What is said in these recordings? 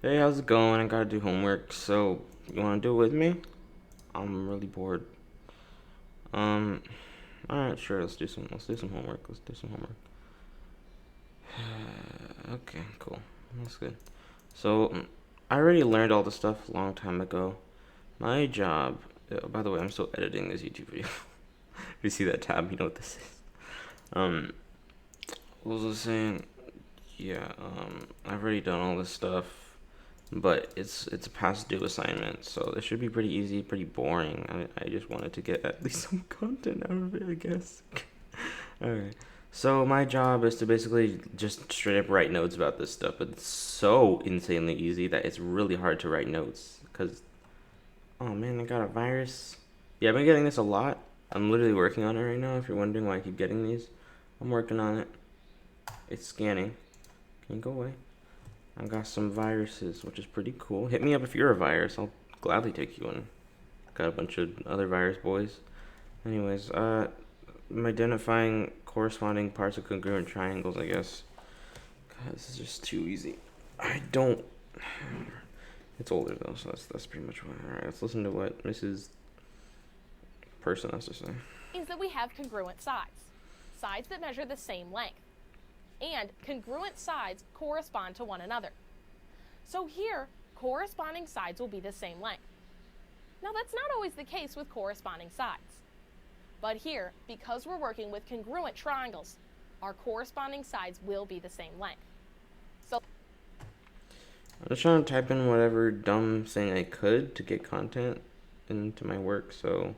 Hey, how's it going? I gotta do homework, so you wanna do it with me? I'm really bored. Um, alright, sure, let's do some homework. Let's do some homework. Okay, cool. That's good. So, I already learned all this stuff a long time ago. My job, by the way, I'm still editing this YouTube video. If you see that tab, you know what this is. Um, what was I saying? Yeah, I've already done all this stuff. But it's a past due assignment, so it should be pretty easy, pretty boring. I just wanted to get at least some content out of it, I guess. Alright. So my job is to basically just straight up write notes about this stuff, but it's so insanely easy that it's really hard to write notes. Cause oh man, I got a virus. Yeah, I've been getting this a lot. I'm literally working on it right now. If you're wondering why I keep getting these, I'm working on it. It's scanning. Can you go away? I got some viruses, which is pretty cool. Hit me up if you're a virus. I'll gladly take you in. Got a bunch of other virus boys. Anyways, I'm identifying corresponding parts of congruent triangles, I guess. God, this is just too easy. I don't. It's older though, so that's pretty much why. All right, let's listen to what Mrs. Person has to say. Is that we have congruent sides, sides that measure the same length, and congruent sides correspond to one another. So here, corresponding sides will be the same length. Now that's not always the case with corresponding sides. But here, because we're working with congruent triangles, our corresponding sides will be the same length. So I'm just trying to type in whatever dumb thing I could to get content into my work, so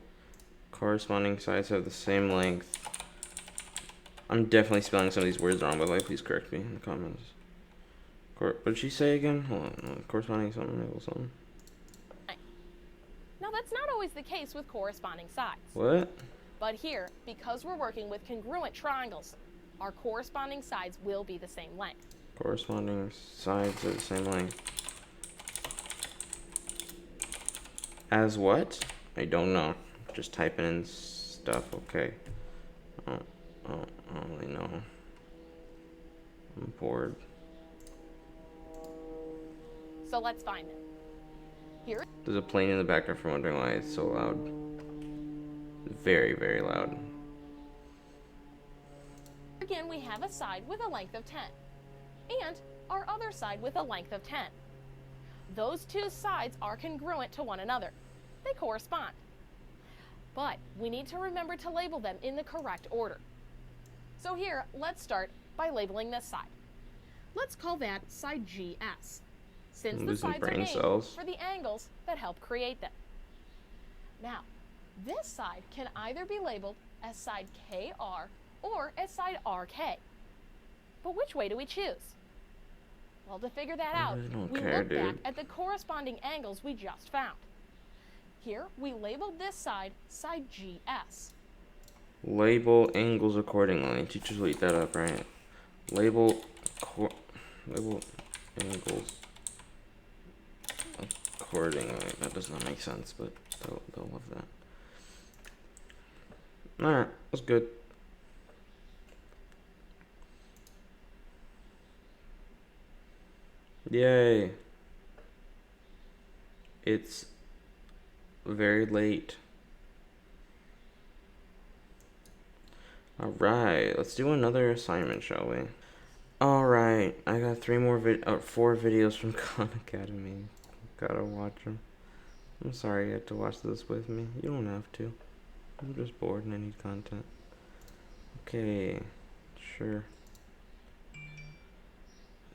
corresponding sides have the same length. I'm definitely spelling some of these words wrong, by the way, please correct me in the comments. What did she say again? Hold on, corresponding something, equals something. now that's not always the case with corresponding sides. What? But here, because we're working with congruent triangles, our corresponding sides will be the same length. Corresponding sides are the same length. As what? I don't know. Just typing in stuff, okay. I don't really know. I'm bored. So let's find them. Here. There's a plane in the background for wondering why it's so loud. Very, very loud. Again, we have a side with a length of 10, and our other side with a length of 10. Those two sides are congruent to one another. They correspond. But we need to remember to label them in the correct order. So here, let's start by labeling this side. Let's call that side GS, since the sides are named for the angles that help create them. Now, this side can either be labeled as side KR or as side RK. But which way do we choose? Well, to figure that out, we look back at the corresponding angles we just found. Here, we labeled this side side GS. Label angles accordingly. Teachers will eat that up, right? Label angles accordingly. That does not make sense, but they'll love that. Alright, that's good. Yay. It's very late. Alright, let's do another assignment, shall we? Alright, I got 4 videos from Khan Academy. Gotta watch them. I'm sorry you had to watch this with me. You don't have to. I'm just bored and I need content. Okay, sure.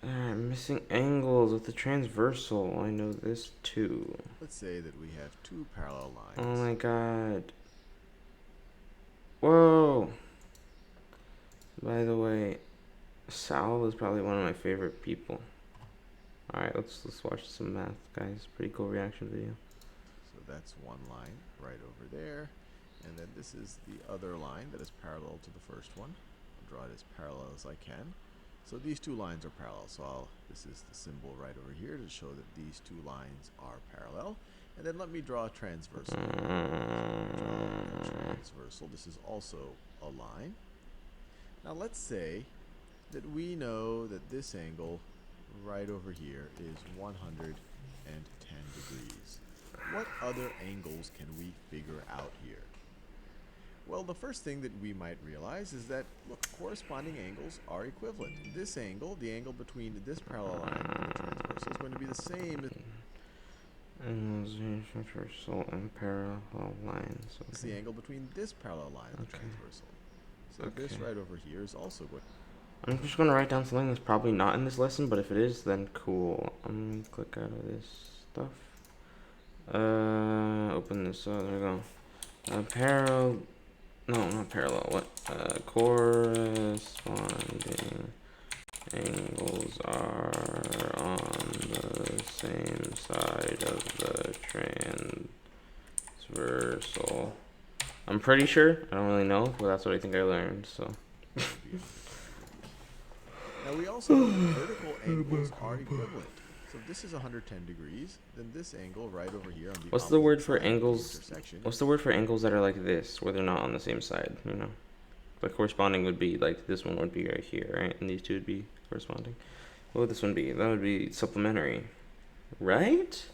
Alright, missing angles with the transversal. I know this too. Let's say that we have two parallel lines. Oh my god. Whoa! By the way, Sal is probably one of my favorite people. Alright, let's watch some math, guys. Pretty cool reaction video. So that's one line right over there. And then this is the other line that is parallel to the first one. I'll draw it as parallel as I can. So these two lines are parallel. So this is the symbol right over here to show that these two lines are parallel. And then let me draw a transversal. Transversal. This is also a line. Now let's say that we know that this angle right over here is 110 degrees. What other angles can we figure out here? Well, the first thing that we might realize is that, look, corresponding angles are equivalent. This angle, the angle between this parallel line and the transversal, is going to be the same Angles transversal and parallel lines. as the angle between this parallel line and the Okay. transversal. So this Okay. right over here is also going. I'm just gonna write down something that's probably not in this lesson, but if it is, then cool. I'm gonna click out of this stuff. Open this. Oh, there we go. No, not parallel. What? Corresponding angles are on the same side of the transversal. I'm pretty sure. I don't really know, but that's what I think I learned. So. Now we also know that vertical angles are equivalent. So if this is 110 degrees, then this angle right over here on the What's the word opposite for side of the angles? intersection What's the word for angles that are like this, where they're not on the same side? You know, like corresponding would be like this one would be right here, right? And these two would be corresponding. What would this one be? That would be supplementary, right?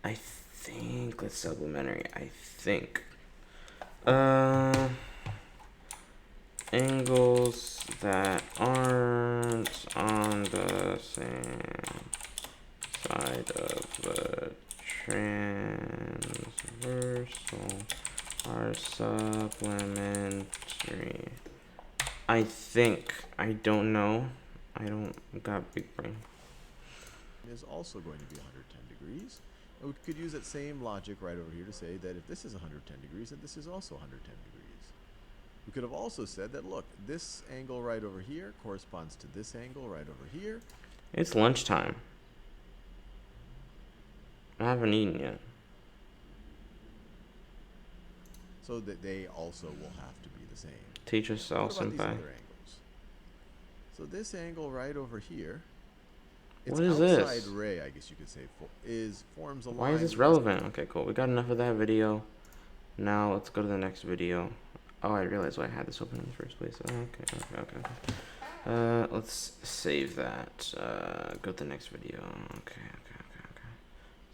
I think that's supplementary. I think. Angles that aren't on the same side of the transversal are supplementary. I think. I don't know. I don't got big brain. is also going to be 110 degrees. And we could use that same logic right over here to say that if this is 110 degrees, then this is also 110 degrees. We could have also said that, look, this angle right over here corresponds to this angle right over here. It's lunchtime. I haven't eaten yet. So that they also will have to be the same. Teach us all, What about these senpai. other angles? So this angle right over here, its What is outside this? ray, I guess you could say, forms a line. Why is this relevant? Okay, cool. We got enough of that video. Now let's go to the next video. Oh, I realized why I had this open in the first place. Okay. Let's save that. Go to the next video. Okay.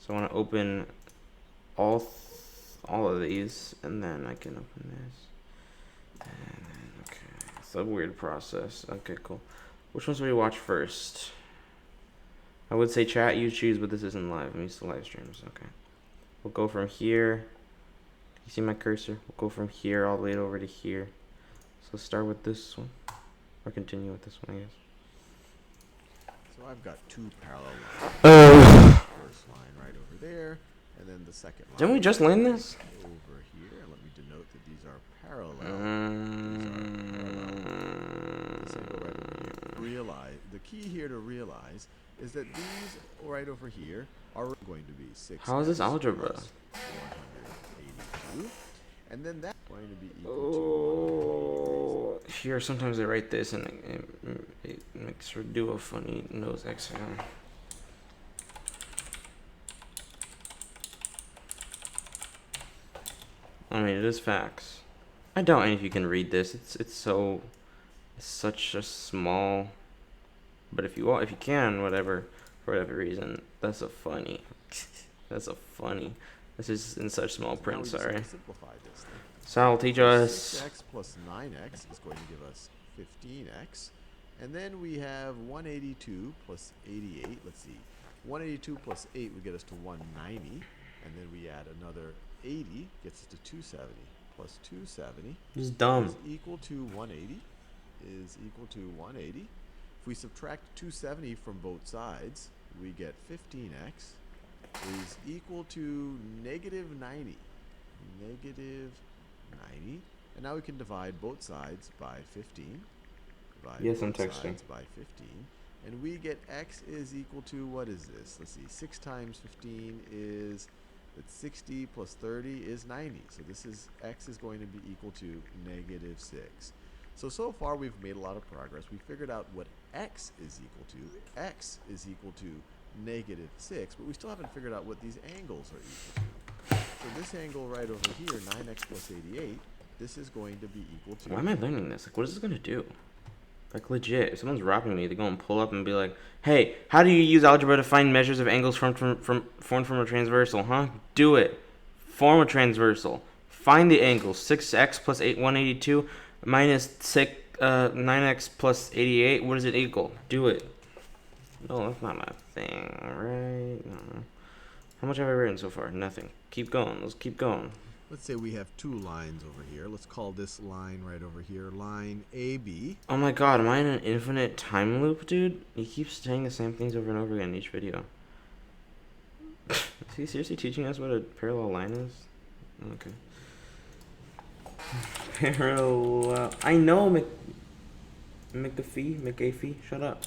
So I want to open all of these, and then I can open this. And then, okay, it's a weird process. Okay, cool. Which ones do we watch first? I would say chat, you choose, but this isn't live. I'm used to live streams. Okay. We'll go from here. You see my cursor? We'll go from here all the way over to here. So start with this one. Or continue with this one, I guess. So I've got two parallel lines. First line right over there, and then the second line. Didn't we just learn this? Over here. Let me denote that these are parallel. This angle right over here. Realize the key here to realize is that these right over here are going to be 6. How is this algebra? 182, and then that's going to be equal Oh, here sometimes I write this and it makes her do a funny nose exhale. I mean, it is facts. I doubt any of you can read this. It's such a small. But if you can, whatever, for whatever reason, that's a funny. That's a funny. This is in such small to. print. Now we just have Sorry. to simplify this thing. Sal, teach us. 6x plus 9x is going to give us 15x. And then we have 182 plus 88. Let's see. 182 plus 8 would get us to 190. And then we add another 80, gets us to 270. Plus 270 This is dumb. is equal to 180. Is equal to 180. If we subtract 270 from both sides, we get 15x is equal to negative 90. Negative 90. And now we can divide both sides by 15. Divide Yes, I'm both texting. sides by 15. And we get x is equal to, what is this? Let's see, 6 times 15 is, that's 60 plus 30 is 90. So this is, x is going to be equal to negative 6. So far we've made a lot of progress. We figured out what x is equal to. X is equal to negative 6, but we still haven't figured out what these angles are equal to. So this angle right over here, 9x plus 88, this is going to be equal to... Why am I learning this? Like, what is this gonna do? Like legit, if someone's robbing me, they go and pull up and be like, "Hey, how do you use algebra to find measures of angles formed from a transversal? Huh? Do it. Form a transversal. Find the angle 6x plus 182 minus 9x plus 88. What does it equal? Do it." No, that's not my thing. Right? No. How much have I written so far? Nothing. Keep going. Let's keep going. Let's say we have two lines over here. Let's call this line right over here line AB. Oh my god, am I in an infinite time loop, dude? He keeps saying the same things over and over again in each video. Is he seriously teaching us what a parallel line is? Okay. Parallel. I know McAfee. Shut up.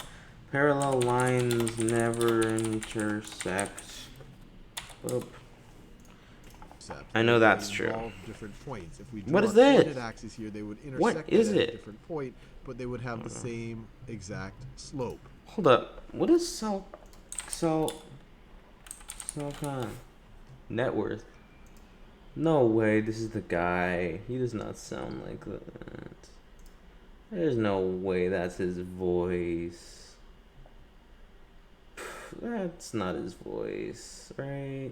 Parallel lines never intersect. Oop. I know that's true. Different points. If we What draw is this? coordinate axes here, they would intersect What at is a it? different point, but they would have the same exact slope. Hold up. What is net worth? No way. This is the guy. He does not sound like that. There's no way that's his voice. That's not his voice, right?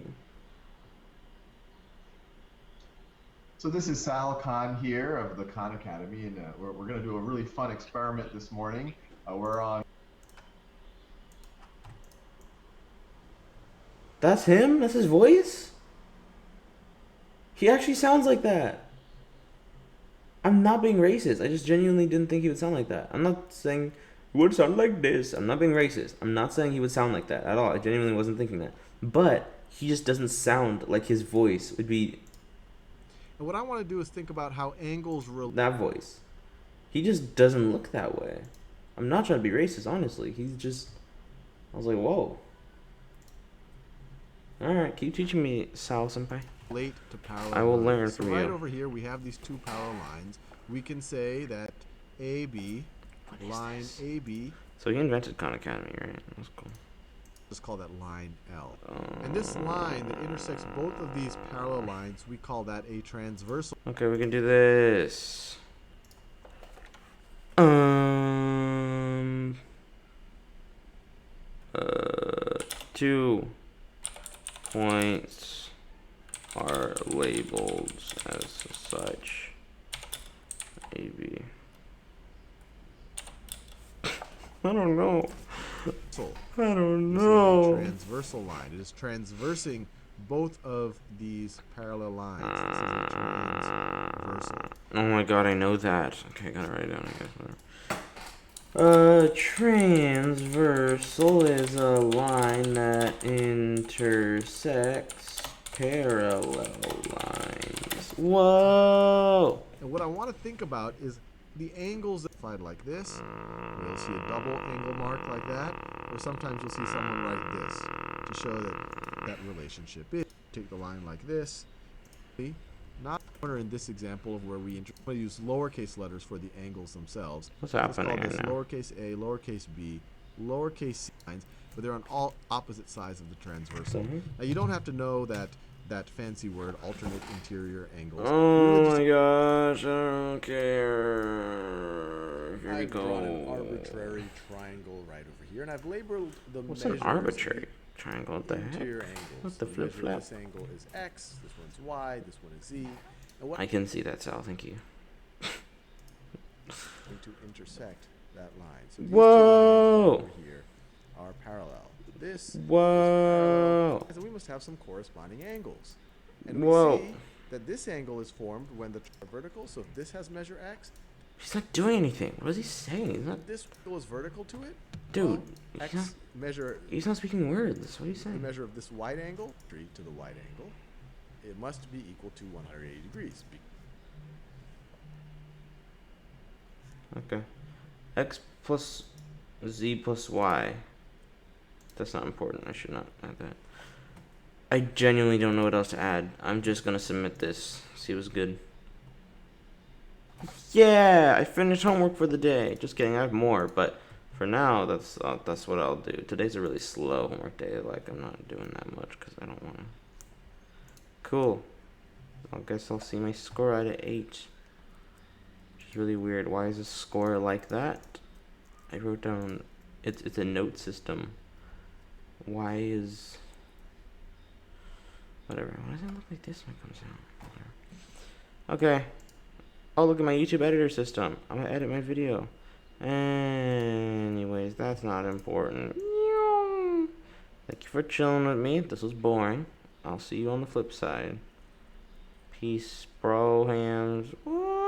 So this is Sal Khan here of the Khan Academy, and we're going to do a really fun experiment this morning. We're on. That's him? That's his voice? He actually sounds like that. I'm not being racist. I just genuinely didn't think he would sound like that. I'm not saying he would sound like this. I'm not being racist. I'm not saying he would sound like that at all. I genuinely wasn't thinking that. But he just doesn't sound like his voice would be And what I want to do is think about how angles that voice. He just doesn't look that way. I'm not trying to be racist, honestly. He's just... I was like, whoa. Alright, keep teaching me, Sal Senpai. relate to parallel I will lines. learn So from right you. over here we have these two parallel lines. We can say that AB, line this? AB, So he invented Khan Academy, right? That's cool. let's call that line L. And this line that intersects both of these parallel lines, we call that a transversal. Okay, we can do this. 2 points are labeled as such. AB. I don't know. I don't This is a know. transversal line. It is transversing both of these parallel lines. This is a transversal. Oh my god, I know that. Okay, I gotta write it down, I guess. Whatever. Transversal is a line that intersects parallel lines. Whoa! And what I want to think about is the angles that slide like this. You'll see a double angle mark like that, or sometimes you'll see someone write this to show that relationship is. Take the line like this. See? Not in this example of where we use lowercase letters for the angles themselves. What's Let's happening call this right now? lowercase a, lowercase b, lowercase c lines, but they're on all opposite sides of the transversal. Mhm. Now you don't have to know that fancy word, alternate interior angles. Oh my gosh, I don't care. Here we I've drawn an go. arbitrary triangle right over here, and I've labeled the What's an measures arbitrary triangle? What the heck? interior angles. What the measure flip flap? This angle is x, this one's y, this one is z. And what I can see that, Sal. Thank you. going to intersect that line. So these Whoa! two lines over here are parallel. This Whoa! so we must have some corresponding angles. And Whoa. we see that this angle is formed when the vertical, so if this has measure x, He's not doing anything. What is he saying? He's not. this angle is vertical to it. Dude, well, he's not, x measure he's not speaking words. What are you the saying? measure of this wide angle to the wide angle, it must be equal to 180 degrees. Okay. X plus Z plus Y. That's not important. I should not add that. I genuinely don't know what else to add. I'm just gonna submit this. See what's good. Yeah, I finished homework for the day. Just kidding. I have more, but for now, that's what I'll do. Today's a really slow homework day. Like I'm not doing that much because I don't want to. Cool. I guess I'll see my score out of 8. Which is really weird. Why is a score like that? I wrote down it's a note system. Why is whatever? Why does it look like this when it comes out? Whatever. Okay. Oh, look at my YouTube editor system. I'm gonna edit my video. Anyways, that's not important. Thank you for chilling with me. This was boring. I'll see you on the flip side. Peace, bro hams. What?